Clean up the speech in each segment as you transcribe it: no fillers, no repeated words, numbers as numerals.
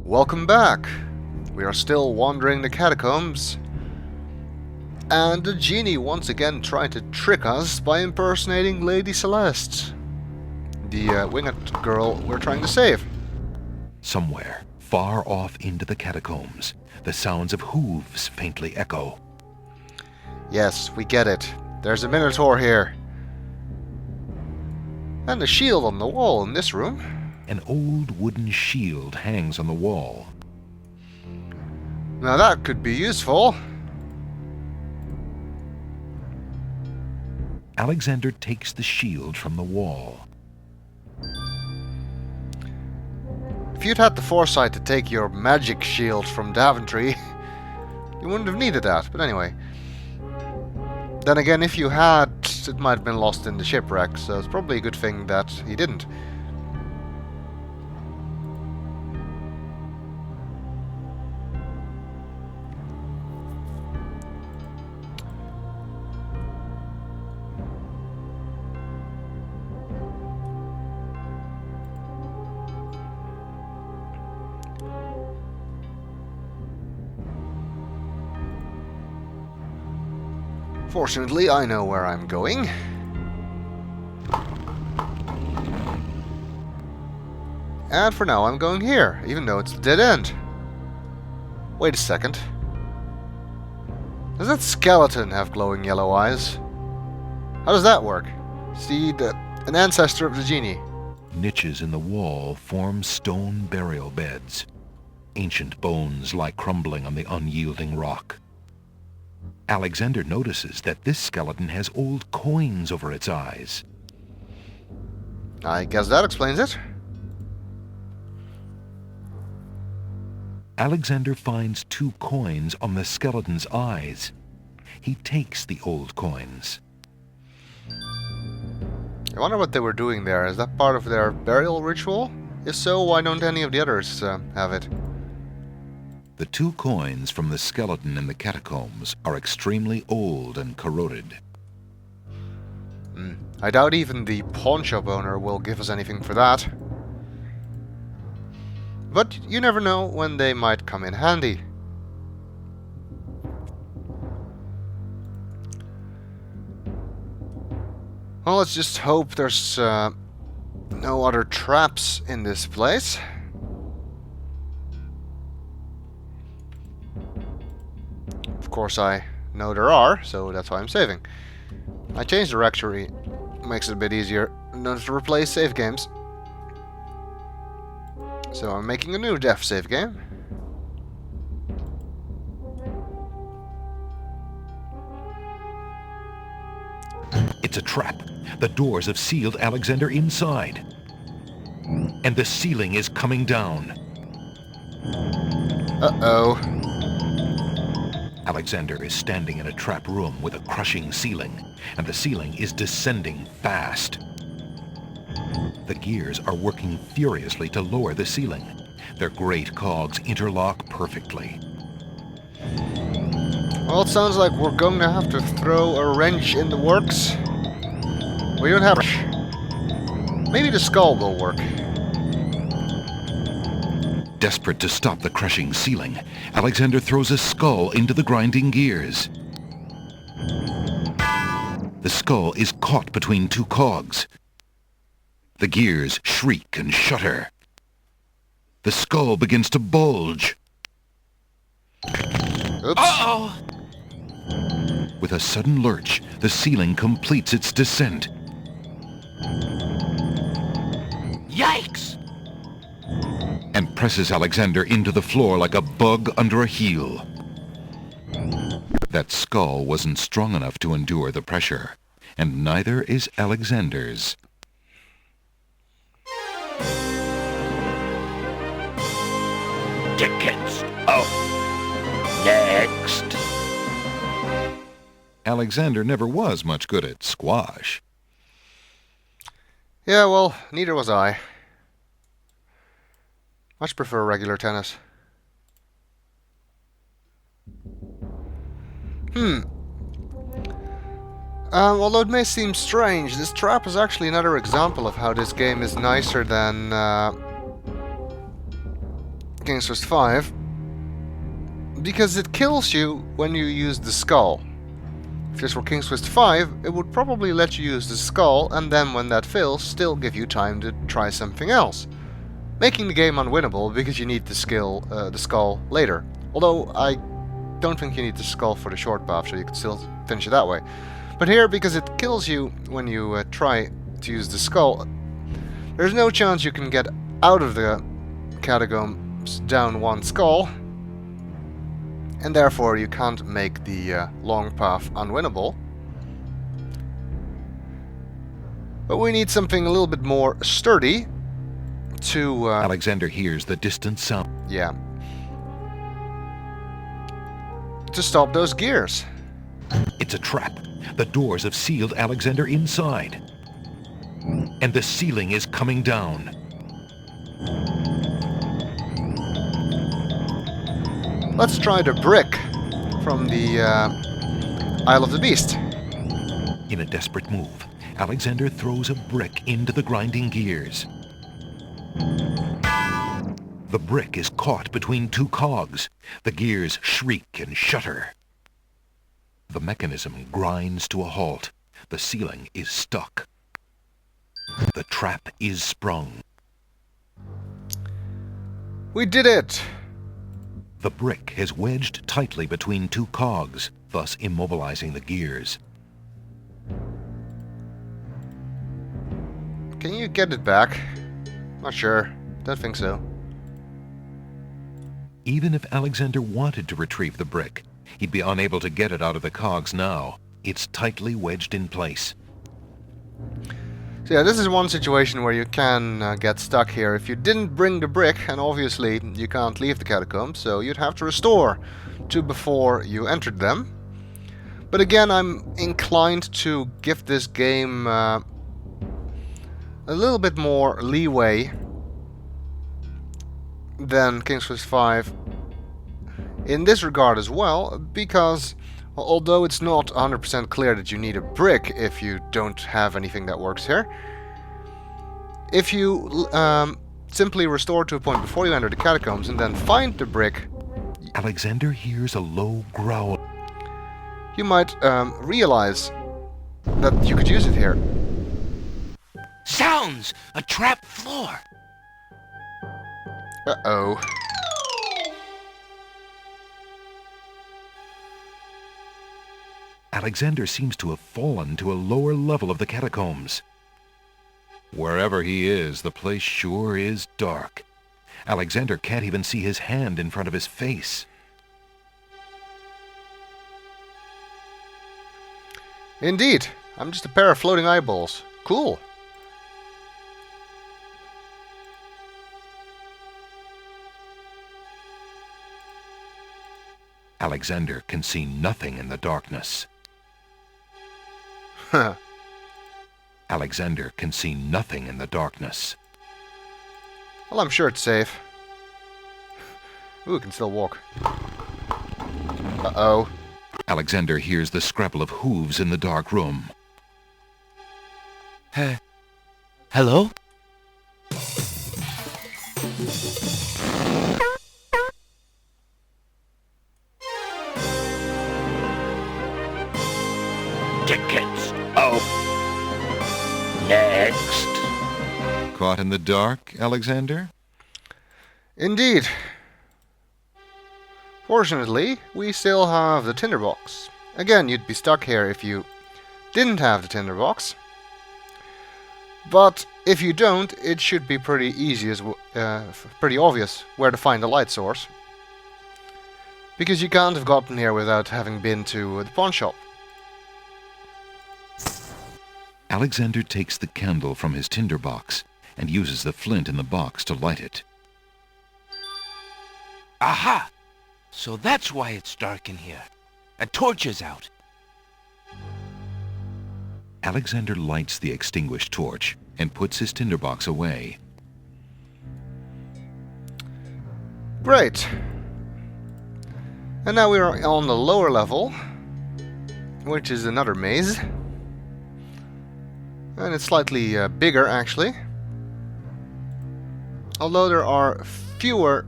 Welcome back. We are still wandering the catacombs, and the genie once again tried to trick us by impersonating Lady Celeste, the winged girl we're trying to save. Somewhere, far off into the catacombs, the sounds of hooves faintly echo. Yes, we get it. There's a Minotaur here. And a shield on the wall in this room. An old wooden shield hangs on the wall. Now that could be useful. Alexander takes the shield from the wall. If you'd had the foresight to take your magic shield from Daventry, you wouldn't have needed that, but anyway. Then again, if you had, it might have been lost in the shipwreck, so it's probably a good thing that he didn't. Fortunately, I know where I'm going. And for now, I'm going here, even though it's a dead end. Wait a second. Does that skeleton have glowing yellow eyes? How does that work? See, an ancestor of the genie. Niches in the wall form stone burial beds. Ancient bones lie crumbling on the unyielding rock. Alexander notices that this skeleton has old coins over its eyes. I guess that explains it. Alexander finds 2 coins on the skeleton's eyes. He takes the old coins. I wonder what they were doing there. Is that part of their burial ritual? If so, why don't any of the others have it? The 2 coins from the skeleton in the catacombs are extremely old and corroded. I doubt even the pawnshop owner will give us anything for that. But you never know when they might come in handy. Well, let's just hope there's no other traps in this place. Of course, I know there are, so that's why I'm saving. I changed the directory. Makes it a bit easier not to replace save games. So I'm making a new def save game. It's a trap. The doors have sealed Alexander inside. And the ceiling is coming down. Uh-oh. Alexander is standing in a trap room with a crushing ceiling, and the ceiling is descending fast. The gears are working furiously to lower the ceiling. Their great cogs interlock perfectly. Well, it sounds like we're going to have to throw a wrench in the works. We don't have... Maybe the skull will work. Desperate to stop the crushing ceiling, Alexander throws a skull into the grinding gears. The skull is caught between 2 cogs. The gears shriek and shudder. The skull begins to bulge. Oops. Uh-oh! With a sudden lurch, the ceiling completes its descent. Yikes! And presses Alexander into the floor like a bug under a heel. That skull wasn't strong enough to endure the pressure, and neither is Alexander's. Tickets up. Next. Alexander never was much good at squash. Yeah, well, neither was I. Much prefer regular tennis. Although it may seem strange, this trap is actually another example of how this game is nicer than King's Quest V, because it kills you when you use the skull. If this were King's Quest V, it would probably let you use the skull, and then when that fails, still give you time to try something else, making the game unwinnable because you need the skull later. Although I don't think you need the skull for the short path, so you can still finish it that way. But here, because it kills you when you try to use the skull, there's no chance you can get out of the catacombs down one skull, and therefore you can't make the long path unwinnable. But we need something a little bit more sturdy to... Alexander hears the distant sound. Yeah. To stop those gears. It's a trap. The doors have sealed Alexander inside. And the ceiling is coming down. Let's try the brick from the Isle of the Beast. In a desperate move, Alexander throws a brick into the grinding gears. The brick is caught between two cogs. The gears shriek and shudder. The mechanism grinds to a halt. The ceiling is stuck. The trap is sprung. We did it! The brick has wedged tightly between two cogs, thus immobilizing the gears. Can you get it back? Not sure. Don't think so. Even if Alexander wanted to retrieve the brick, he'd be unable to get it out of the cogs now. It's tightly wedged in place. So yeah, this is one situation where you can get stuck here. If you didn't bring the brick, and obviously you can't leave the catacombs, so you'd have to restore to before you entered them. But again, I'm inclined to give this game a little bit more leeway than King's Quest V in this regard as well, because although it's not 100% clear that you need a brick if you don't have anything that works here, if you simply restore to a point before you enter the catacombs and then find the brick, Alexander hears a low growl. You might realize that you could use it here. Sounds! A trap floor! Uh-oh. Alexander seems to have fallen to a lower level of the catacombs. Wherever he is, the place sure is dark. Alexander can't even see his hand in front of his face. Indeed. I'm just a pair of floating eyeballs. Cool. Alexander can see nothing in the darkness. Huh. Alexander can see nothing in the darkness. Well, I'm sure it's safe. Ooh, it can still walk. Uh-oh. Alexander hears the scrabble of hooves in the dark room. Hello? Tickets. Oh. Next. Caught in the dark, Alexander? Indeed. Fortunately, we still have the tinderbox. Again, you'd be stuck here if you didn't have the tinderbox. But if you don't, it should be pretty easy, pretty obvious where to find the light source. Because you can't have gotten here without having been to the pawn shop. Alexander takes the candle from his tinderbox and uses the flint in the box to light it. Aha! So that's why it's dark in here. A torch is out. Alexander lights the extinguished torch and puts his tinderbox away. Great. And now we are on the lower level, which is another maze. And it's slightly bigger, actually. Although there are fewer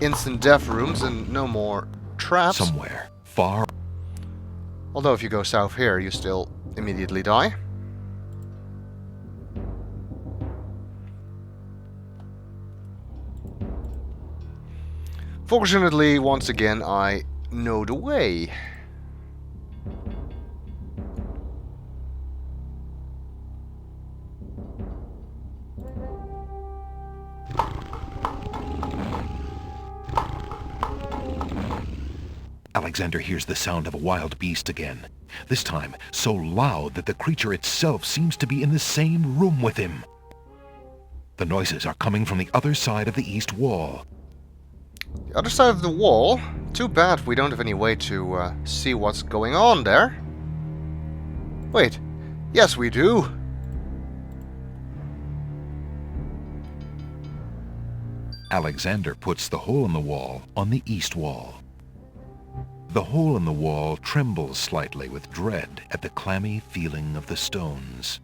instant death rooms and no more traps. Somewhere, far. Although if you go south here, you still immediately die. Fortunately, once again, I know the way. Alexander hears the sound of a wild beast again. This time, so loud that the creature itself seems to be in the same room with him. The noises are coming from the other side of the east wall. The other side of the wall? Too bad we don't have any way to see what's going on there. Wait, yes we do. Alexander puts the hole in the wall on the east wall. The hole in the wall trembles slightly with dread at the clammy feeling of the stones.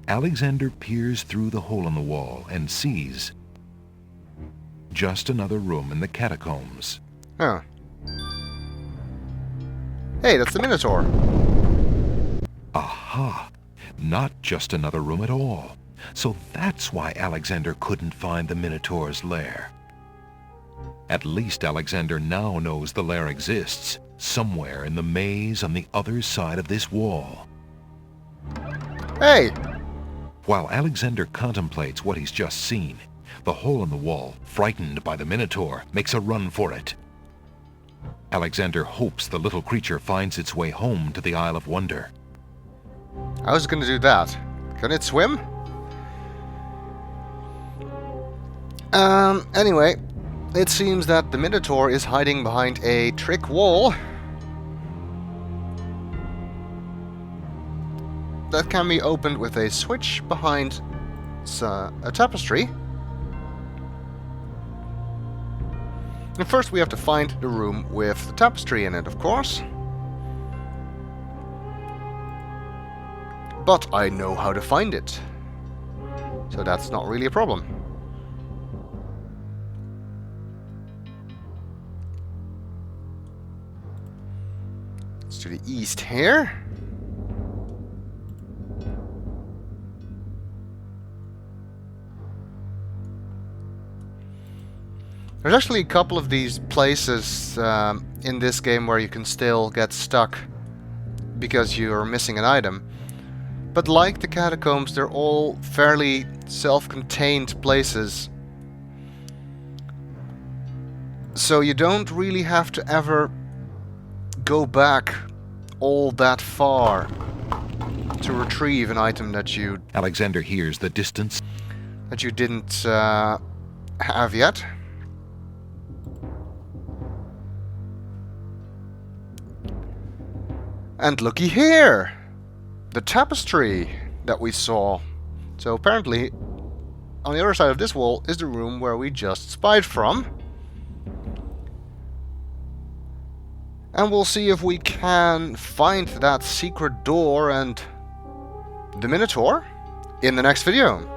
Alexander peers through the hole in the wall and sees just another room in the catacombs. Huh. Hey, that's the Minotaur. Aha! Not just another room at all. So that's why Alexander couldn't find the Minotaur's lair. At least Alexander now knows the lair exists, somewhere in the maze on the other side of this wall. Hey! While Alexander contemplates what he's just seen, the hole in the wall, frightened by the Minotaur, makes a run for it. Alexander hopes the little creature finds its way home to the Isle of Wonder. How's it gonna do that? Can it swim? Anyway, it seems that the Minotaur is hiding behind a trick wall that can be opened with a switch behind a tapestry. And first we have to find the room with the tapestry in it, of course. But I know how to find it, so that's not really a problem. It's to the east here. There's actually a couple of these places in this game where you can still get stuck because you're missing an item. But like the catacombs, they're all fairly self-contained places. So you don't really have to ever go back all that far to retrieve an item that you Alexander hears the distance didn't have yet. And looky here! The tapestry that we saw. So apparently, on the other side of this wall is the room where we just spied from. And we'll see if we can find that secret door and the Minotaur in the next video.